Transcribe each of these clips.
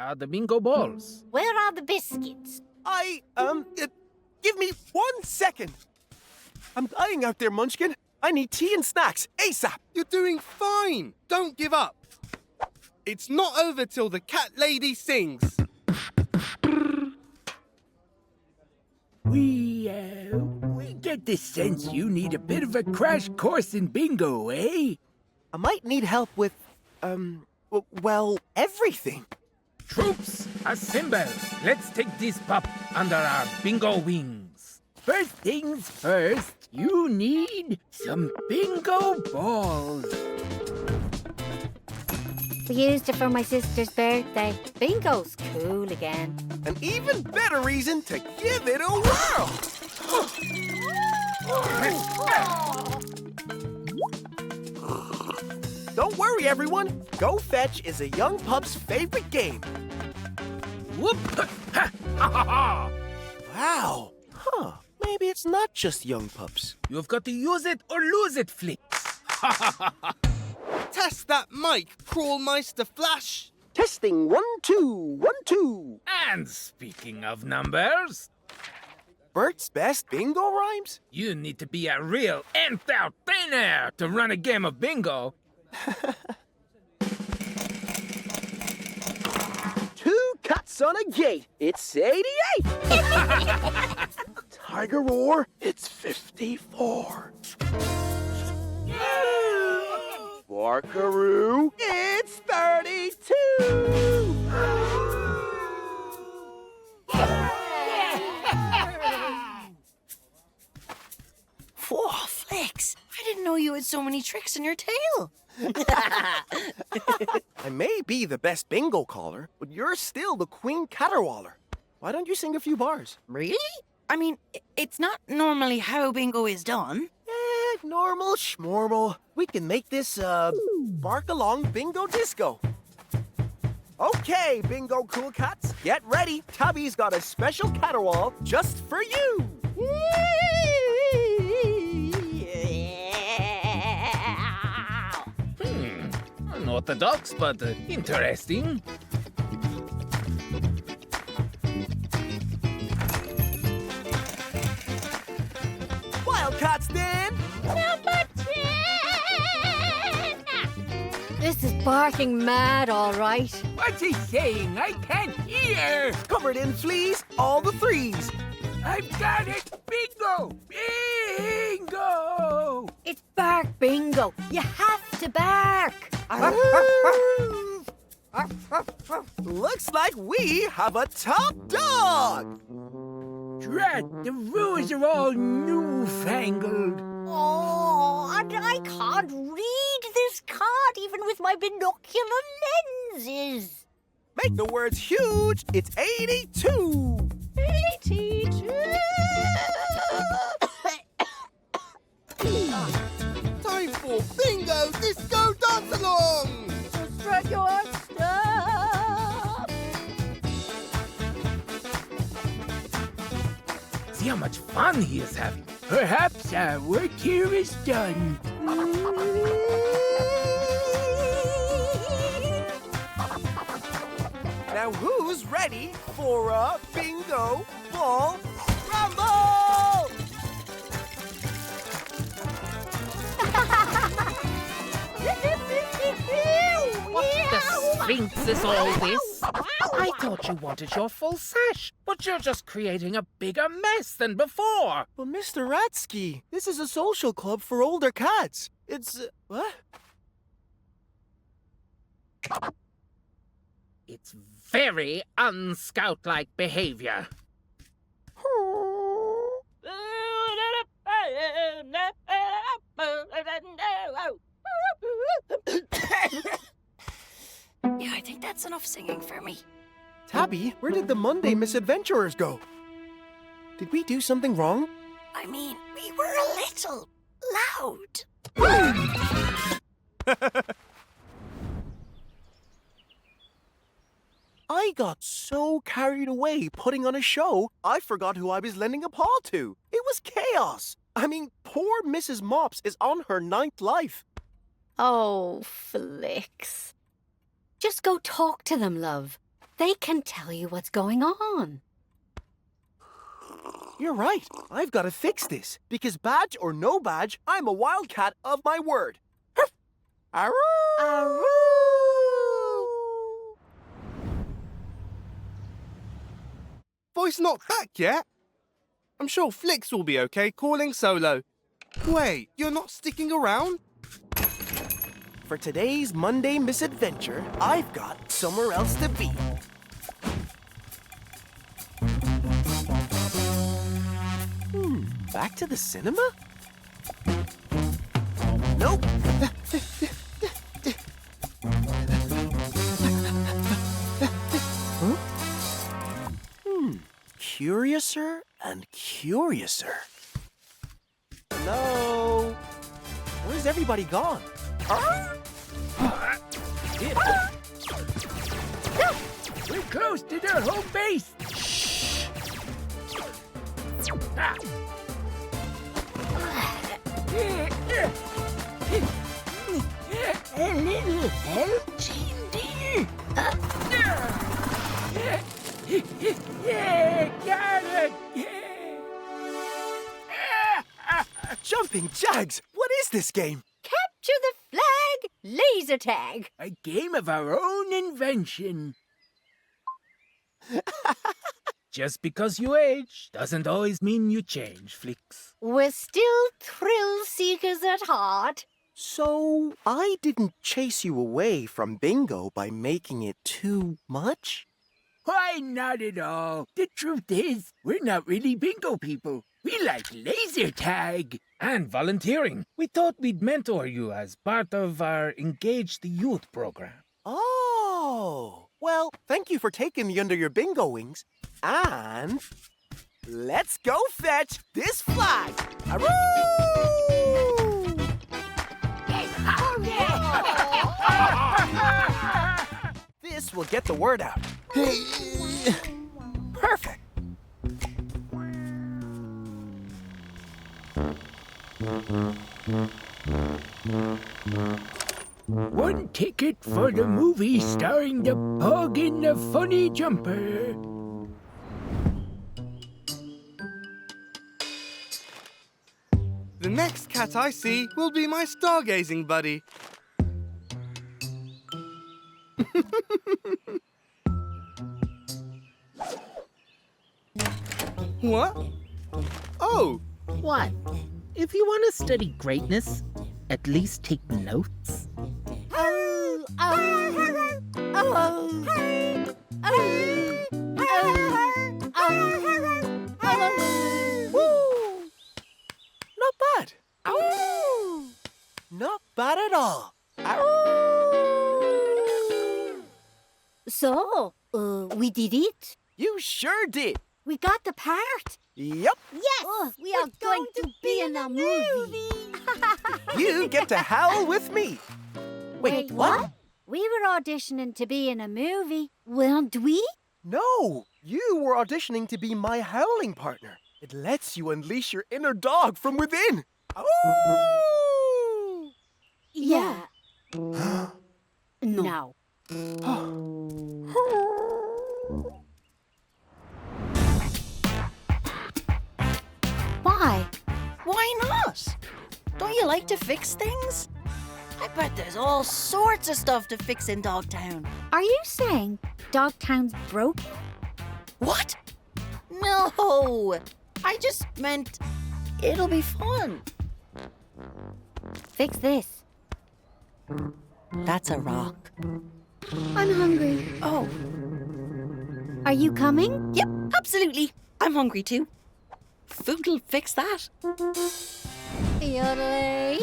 are the bingo balls. Where are the biscuits? Give me 1 second. I'm dying out there, Munchkin. I need tea and snacks, ASAP. You're doing fine. Don't give up. It's not over till the cat lady sings. We get the sense you need a bit of a crash course in bingo, eh? I might need help with, well, everything. Troops, assemble. Let's take this pup under our bingo wings. First things first, you need some bingo balls. We used it for my sister's birthday. Bingo's cool again. An even better reason to give it a whirl. Don't worry, everyone. Go Fetch is a young pup's favorite game. Whoop! Ha! Ha ha ha! Wow. Huh. Maybe it's not just young pups. You've got to use it or lose it, Flix. Ha ha ha ha! Test that mic, Crawlmeister Flash. Testing 1, 2, 1, 2. And speaking of numbers, Bert's best bingo rhymes? you need to be a real entertainer to run a game of bingo. 2 cuts on a gate. It's 88. Tiger roar. It's 54. Barkaroo. It's 32. Whoa, Flix! I didn't know you had so many tricks in your tail. I may be the best bingo caller, but you're still the queen caterwaller. Why don't you sing a few bars? Really? I mean, it's not normally how bingo is done. Normal schmormal. We can make this, bark along bingo disco. Okay, bingo cool cats, get ready. Tubby's got a special caterwaul just for you. Unorthodox, but interesting. Wildcats, then. Number 10! This is barking mad, all right. What's he saying? I can't hear. Covered in fleas, all the threes. I've got it. Bingo! Bingo! It's bark bingo. You have to bark. Looks like we have a top dog. Drat, the rules are all newfangled. Oh, and I can't read this card even with my binocular lenses. Make the words huge. It's 82. 82. Time for Bingo Disco Dance Along! Strut your stuff. See how much fun he is having. Perhaps our work here is done. Now who's ready for a bingo ball rumble? What the Sphinx is all this? I thought you wanted your full sash, but you're just creating a bigger mess than before. But Mr. Ratsky, this is a social club for older cats. It's, what? It's very unscout-like behavior. Yeah, I think that's enough singing for me. Tabby, where did the Monday misadventurers go? Did we do something wrong? I mean, we were a little loud. I got so carried away putting on a show, I forgot who I was lending a paw to. It was chaos. I mean, poor Mrs. Mops is on her 9th life. Oh, Flix. Just go talk to them, love. They can tell you what's going on. You're right. I've got to fix this. Because badge or no badge, I'm a wildcat of my word. Huff. Aroo! Aroo! Voice not back yet? I'm sure Flix will be okay calling solo. Wait, you're not sticking around? For today's Monday misadventure, I've got somewhere else to be. Back to the cinema? Nope. Huh? Curiouser and curiouser. Hello? Where's everybody gone? We're close to their home base. Ah. A little help, dear. Yeah, got it. Jumping Jags! What is this game? Capture the flag, laser tag. A game of our own invention. Just because you age doesn't always mean you change, Flix. We're still thrill seekers at heart. So, I didn't chase you away from bingo by making it too much? Why, not at all. The truth is, we're not really bingo people. We like laser tag. And volunteering. We thought we'd mentor you as part of our Engage the Youth program. Oh, well, thank you for taking me under your bingo wings. And let's go fetch this flag. Aroo! This will get the word out. Perfect. One ticket for the movie starring the Pug in the Funny Jumper. The next cat I see will be my stargazing buddy. What? Oh! What? If you want to study greatness, at least take notes. Oh, oh, oh, Woo! Not bad. Not bad at all. So, we did it. You sure did. We got the part. Yep. Yes, we are going to be in a movie. You get to howl with me. Wait, what? We were auditioning to be in a movie, weren't we? No, you were auditioning to be my howling partner. It lets you unleash your inner dog from within. Oh! Yeah. No. Why? Why not? Don't you like to fix things? I bet there's all sorts of stuff to fix in Dogtown. Are you saying Dogtown's broken? What? No! I just meant it'll be fun. Fix this. That's a rock. I'm hungry. Oh, Are you coming? yep, absolutely. I'm hungry too. Food'll fix that. Yodelay.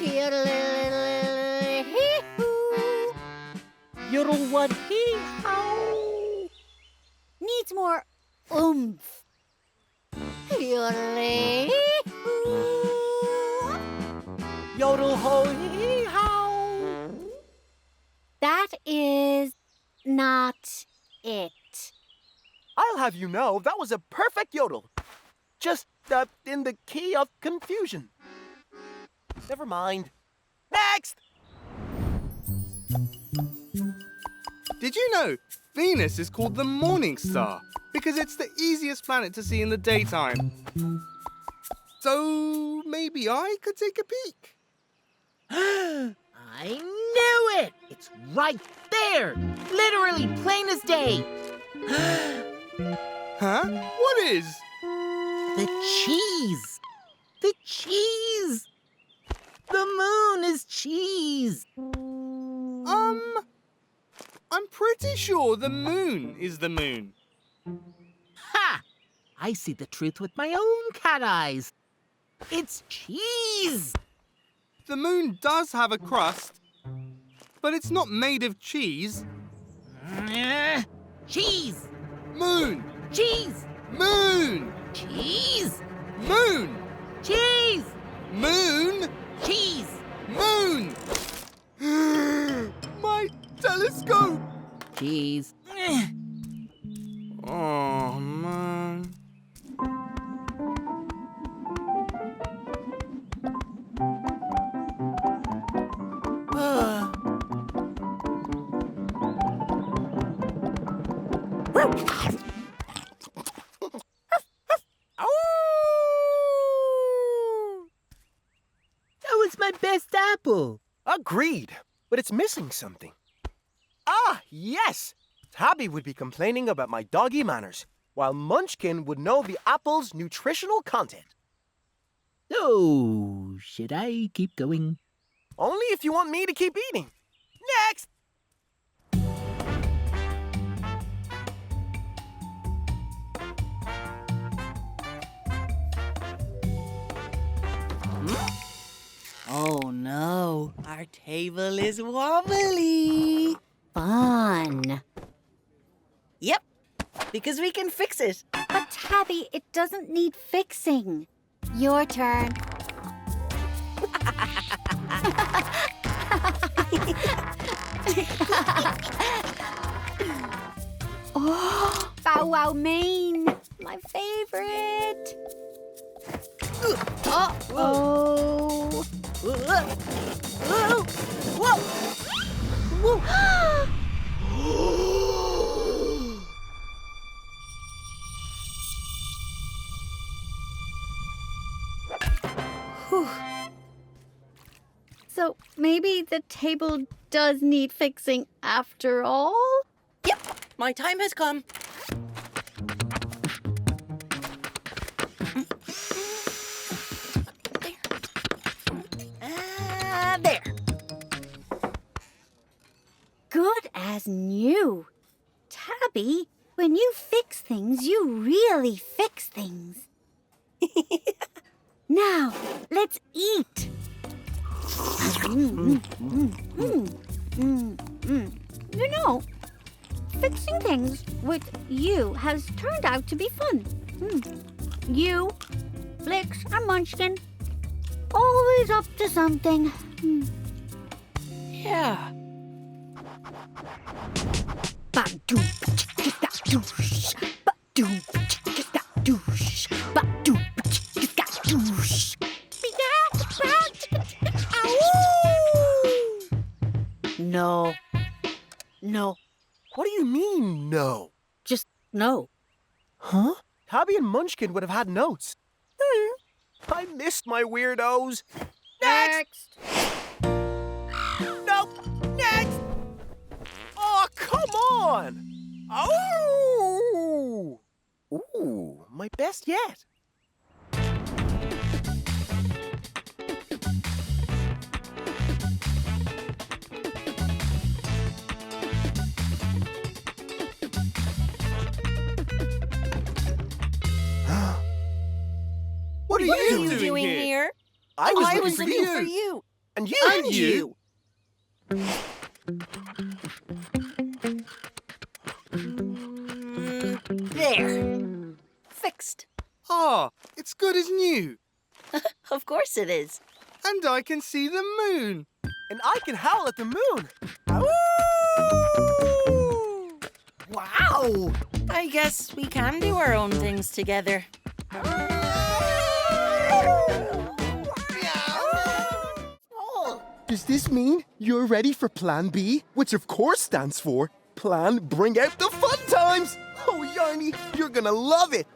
Yodelay. Hee-hoo. Yodel what hee how. Needs more oomph. Yodelay. Hee-hoo. Yodel ho hee how. That is not it. I'll have you know that was a perfect yodel. Just in the key of confusion. Never mind. Next! Did you know Venus is called the morning star because it's the easiest planet to see in the daytime? So maybe I could take a peek. I knew it! It's right there! Literally plain as day! Huh? What is? The cheese! The cheese! The moon is cheese! I'm pretty sure the moon is the moon. Ha! I see the truth with my own cat eyes. It's cheese! The moon does have a crust, but it's not made of cheese. Cheese! Moon! Cheese! Moon! Cheese! Moon! Cheese! Moon! Cheese! Moon! My telescope! Cheese. Oh, man. That was my best apple. Agreed, but it's missing something. Ah, yes! Tabby would be complaining about my doggy manners, while Munchkin would know the apple's nutritional content. Oh, should I keep going? Only if you want me to keep eating. Next! Oh no, our table is wobbly. Fun. Yep, because we can fix it. But Tabby, it doesn't need fixing. Your turn. Oh, Bow Wow Mane, my favorite. Uh-oh. Whew. So maybe the table does need fixing after all? Yep, my time has come. There. Good as new. Tabby, when you fix things, you really fix things. Now, let's eat. You know, fixing things with you has turned out to be fun. You, Flix, and Munchkin, always up to something. Yeah. No. No. What do you mean, no? Just no. Huh? Tabby and Munchkin would have had notes. I missed my weirdos. Next! Nope! Next! Oh, come on! Oh! Ooh, my best yet. What are you doing here? I was I looking was for looking you. for you. And you. And you. There. Fixed. Ah, it's good as new. Of course it is. And I can see the moon. And I can howl at the moon. Wow. I guess we can do our own things together. Does this mean you're ready for Plan B? Which of course stands for plan bring out the fun times. Oh, Yarny, you're gonna love it.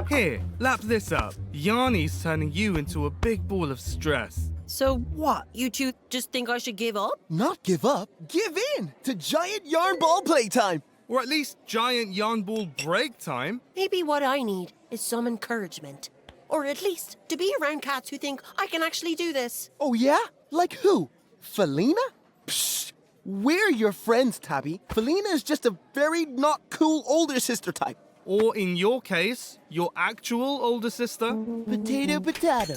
Here, lap this up. Yarny's turning you into a big ball of stress. So what? You two just think I should give up? Not give up, give in to giant yarn ball playtime. Or at least giant yarn ball break time. Maybe what I need is some encouragement. Or at least to be around cats who think I can actually do this. Oh, yeah? Like who? Felina? Psst. We're your friends, Tabby. Felina is just a very not cool older sister type. Or in your case, your actual older sister. Potato, potato.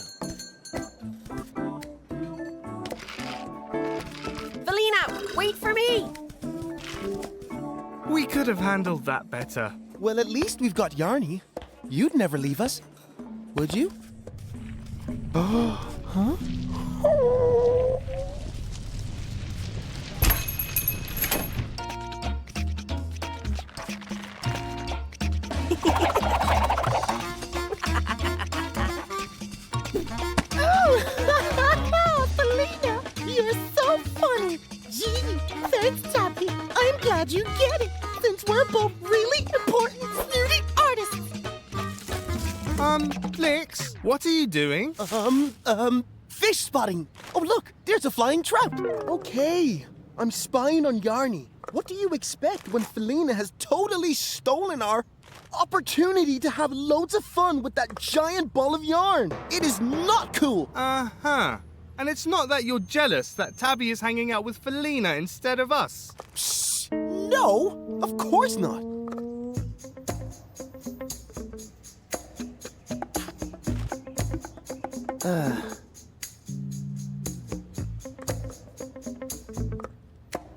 Felina, wait for me! We could have handled that better. Well, at least we've got Yarny. You'd never leave us, would you? Huh? Oh, Felina, you're so funny. Gee, thanks, Tappy. I'm glad you get it, since we're both really important snooty artists. Flix, what are you doing? Fish spotting. Oh, look, there's a flying trout. Okay, I'm spying on Yarny. What do you expect when Felina has totally stolen our opportunity to have loads of fun with that giant ball of yarn? It is not cool. Uh-huh. And it's not that you're jealous that Tabby is hanging out with Felina instead of us. Psst. No, of course not.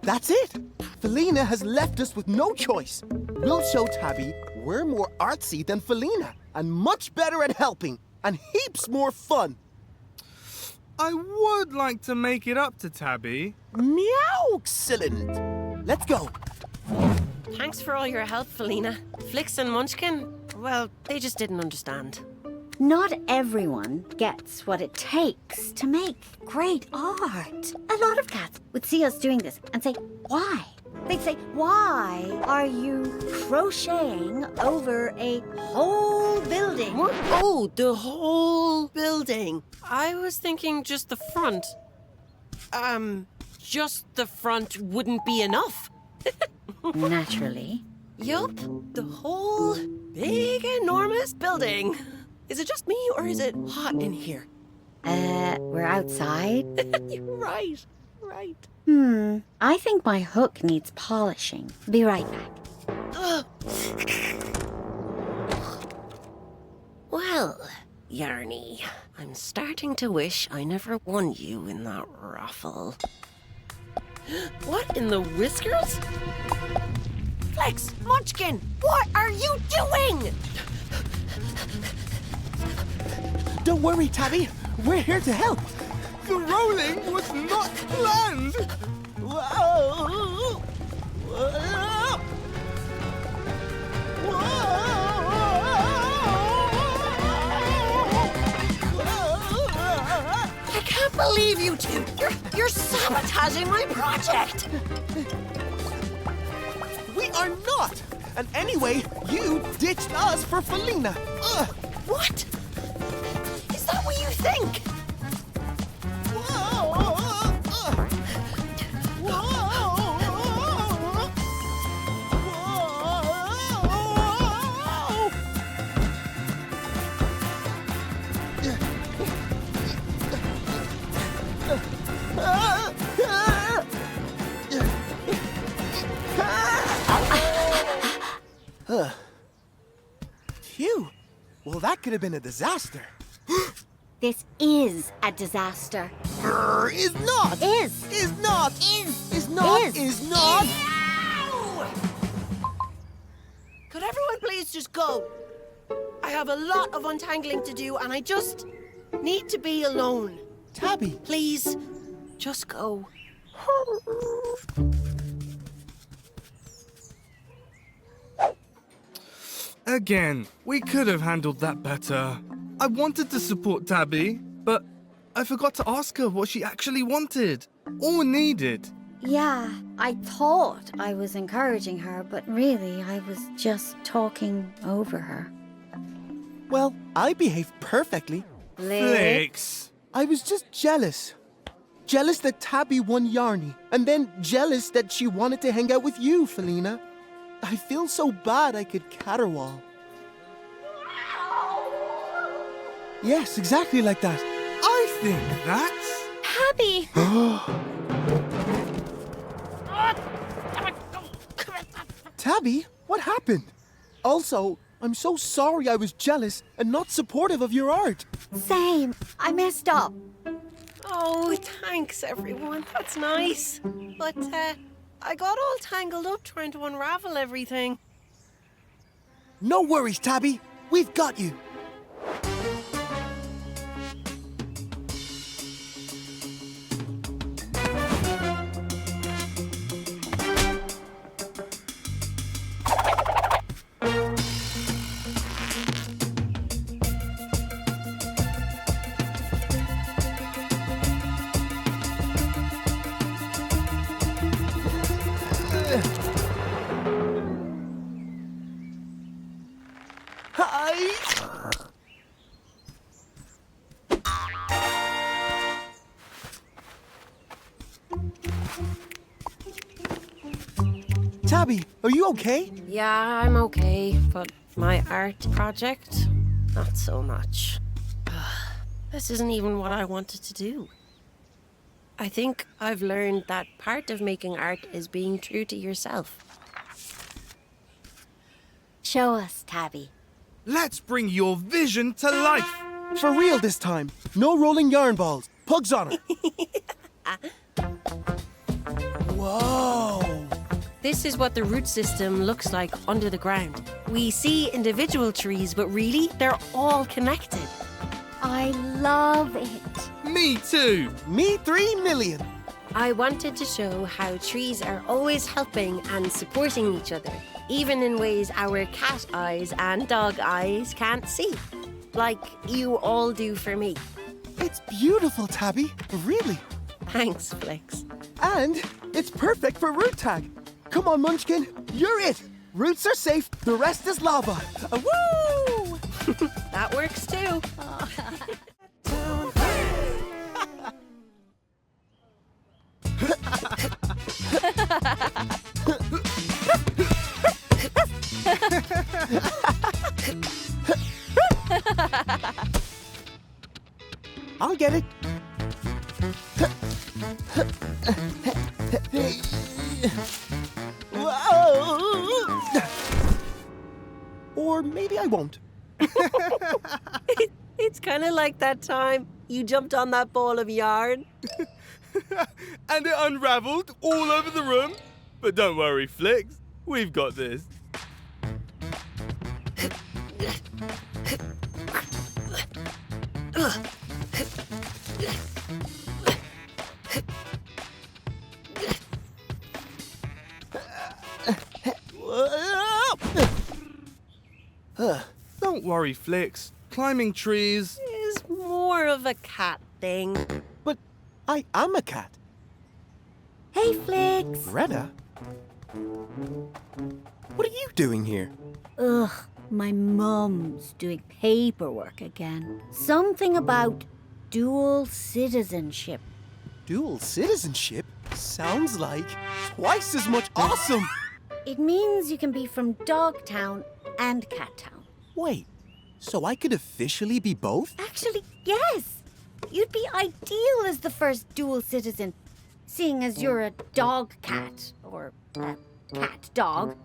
That's it. Felina has left us with no choice. We'll show Tabby we're more artsy than Felina and much better at helping and heaps more fun. I would like to make it up to Tabby. Meow, excellent. Let's go. Thanks for all your help, Felina. Flix and Munchkin, well, they just didn't understand. Not everyone gets what it takes to make great art. A lot of cats would see us doing this and say, why? They'd say, why are you crocheting over a whole building? What? Oh, the whole building. I was thinking just the front. Just the front wouldn't be enough. Naturally. Yup, the whole big, enormous building. Is it just me, or is it hot in here? We're outside. Right. I think my hook needs polishing. Be right back. Well, Yarny, I'm starting to wish I never won you in that raffle. What in the whiskers? Flix, Munchkin, what are you doing? Don't worry, Tabby. We're here to help. The rolling was not planned. Whoa! Whoa! I can't believe you two. You're sabotaging my project. We are not. And anyway, you ditched us for Felina. What? Is that what you think? Phew. Well, that could have been a disaster. This is a disaster. Is not. Is. Is not. Is not. Is not. Could everyone please just go? I have a lot of untangling to do, and I just need to be alone. Tabby. Please, just go. Again, we could have handled that better. I wanted to support Tabby, but I forgot to ask her what she actually wanted or needed. Yeah, I thought I was encouraging her, but really I was just talking over her. Well, I behaved perfectly. Flix! I was just jealous. Jealous that Tabby won Yarny, and then jealous that she wanted to hang out with you, Felina. I feel so bad I could caterwaul. Yes, exactly like that. I think that's... Tabby! Tabby, what happened? Also, I'm so sorry I was jealous and not supportive of your art. Same. I messed up. Oh, thanks, everyone. That's nice. But, I got all tangled up trying to unravel everything. No worries, Tabby. We've got you. Hi. Tabby, are you okay? Yeah, I'm okay, but my art project, not so much. This isn't even what I wanted to do. I think I've learned that part of making art is being true to yourself. Show us, Tabby. Let's bring your vision to life! For real this time. No rolling yarn balls. Pugs on it. Whoa. This is what the root system looks like under the ground. We see individual trees, but really, they're all connected. I love it. Me too! Me 3 million. I wanted to show how trees are always helping and supporting each other, even in ways our cat eyes and dog eyes can't see. Like you all do for me. It's beautiful, Tabby. Really. Thanks, Flix. And it's perfect for root tag. Come on, Munchkin. You're it. Roots are safe. The rest is lava. Woo! That works too. I'll get it. Or maybe I won't. It's kind of like that time you jumped on that ball of yarn. And it unraveled all over the room. But don't worry, Flix. We've got this. Don't worry, Flix. Climbing trees... Is more of a cat thing. But I am a cat. Hey, Flix. Greta? What are you doing here? Ugh, my mum's doing paperwork again. Something about dual citizenship. Dual citizenship? Sounds like twice as much awesome. It means you can be from Dogtown and Cattown. Wait, so I could officially be both? Actually, yes. You'd be ideal as the first dual citizen, seeing as you're a dog cat, or a cat dog.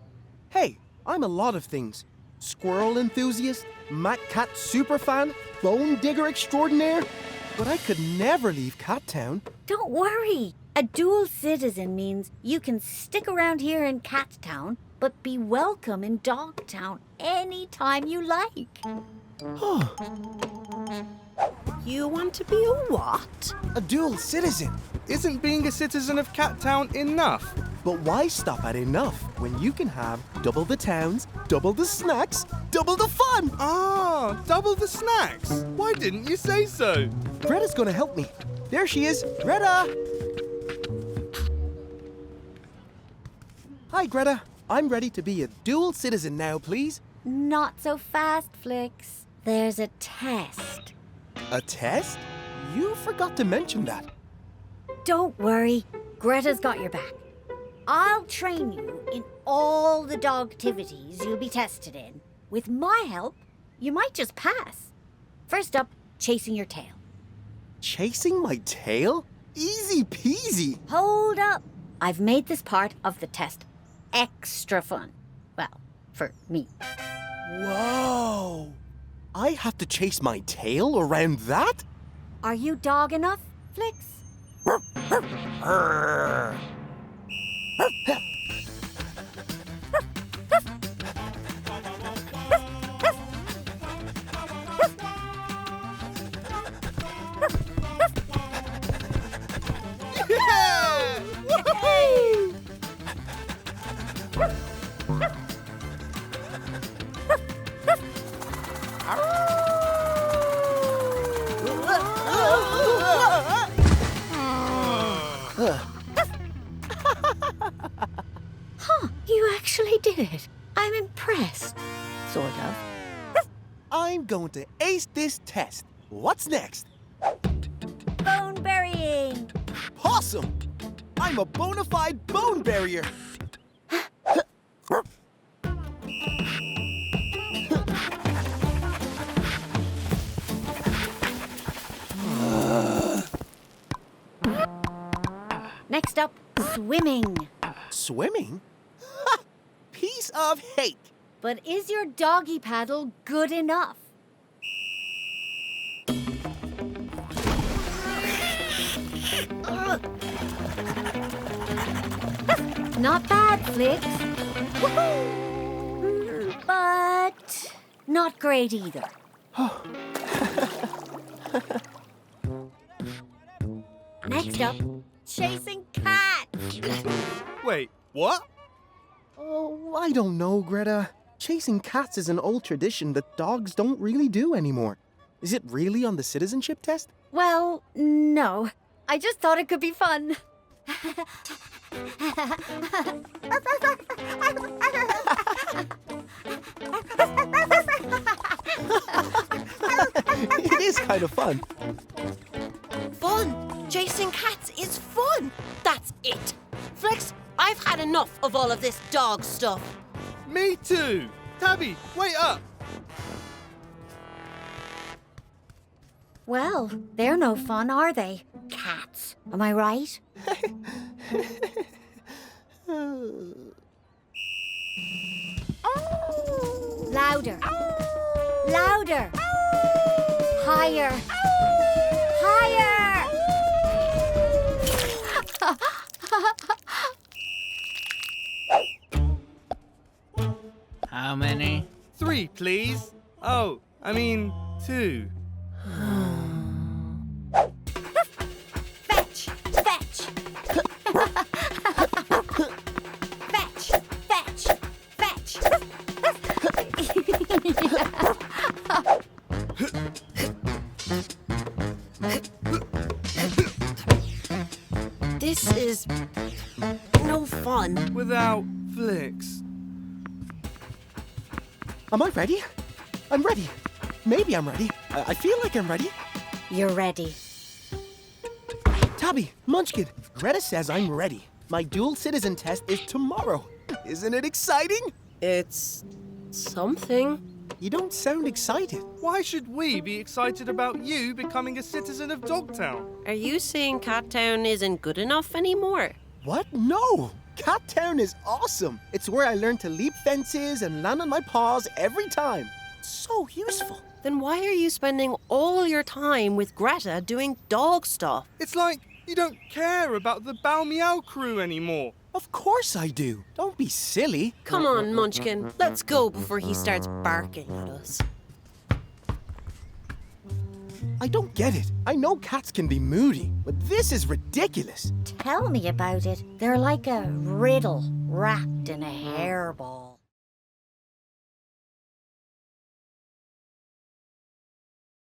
Hey, I'm a lot of things. Squirrel enthusiast, Mac Cat superfan, bone digger extraordinaire. But I could never leave Cattown. Don't worry. A dual citizen means you can stick around here in Cattown, but be welcome in Dogtown anytime you like. You want to be a what? A dual citizen. Isn't being a citizen of Cattown enough? But why stop at enough when you can have double the towns, double the snacks, double the fun? Ah, double the snacks. Why didn't you say so? Greta's gonna help me. There she is. Greta! Hi, Greta. I'm ready to be a dual citizen now, please. Not so fast, Flix. There's a test. A test? You forgot to mention that. Don't worry, Greta's got your back. I'll train you in all the dog activities you'll be tested in. With my help, you might just pass. First up, chasing your tail. Chasing my tail? Easy peasy. Hold up. I've made this part of the test extra fun. Well, for me. Whoa! I have to chase my tail around that? Are you dog enough, Flix? Huh, you actually did it. I'm impressed. Sort of. I'm going to ace this test. What's next? Bone burying. Possum! I'm a bona fide bone barrier. Next up, swimming. Swimming? Ha! Piece of hate. But is your doggy paddle good enough? Not bad, Flix. But not great either. Next up, chasing cats. Wait, what? Oh, I don't know, Greta. Chasing cats is an old tradition that dogs don't really do anymore. Is it really on the citizenship test? Well, no. I just thought it could be fun. It is kind of fun. Fun! Chasing cats is fun! That's it! Flix, I've had enough of all of this dog stuff. Me too! Tabby, wait up! Well, they're no fun, are they? Cats. Am I right? Louder. Louder. Higher. Higher. How many? 3, please. Oh, I mean 2. Fetch. Fetch. Fetch. Fetch. Fetch. This is no fun. Without Flix. Am I ready? I'm ready. Maybe I'm ready. I feel like I'm ready. You're ready. Tabby, Munchkin, Greta says I'm ready. My dual citizen test is tomorrow. Isn't it exciting? It's something. You don't sound excited. Why should we be excited about you becoming a citizen of Dogtown? Are you saying Cat Town isn't good enough anymore? What? No! Cat Town is awesome. It's where I learn to leap fences and land on my paws every time. So useful. Then why are you spending all your time with Greta doing dog stuff? It's like you don't care about the Bow Meow crew anymore. Of course I do. Don't be silly. Come on, Munchkin. Let's go before he starts barking at us. I don't get it. I know cats can be moody, but this is ridiculous. Tell me about it. They're like a riddle wrapped in a hairball.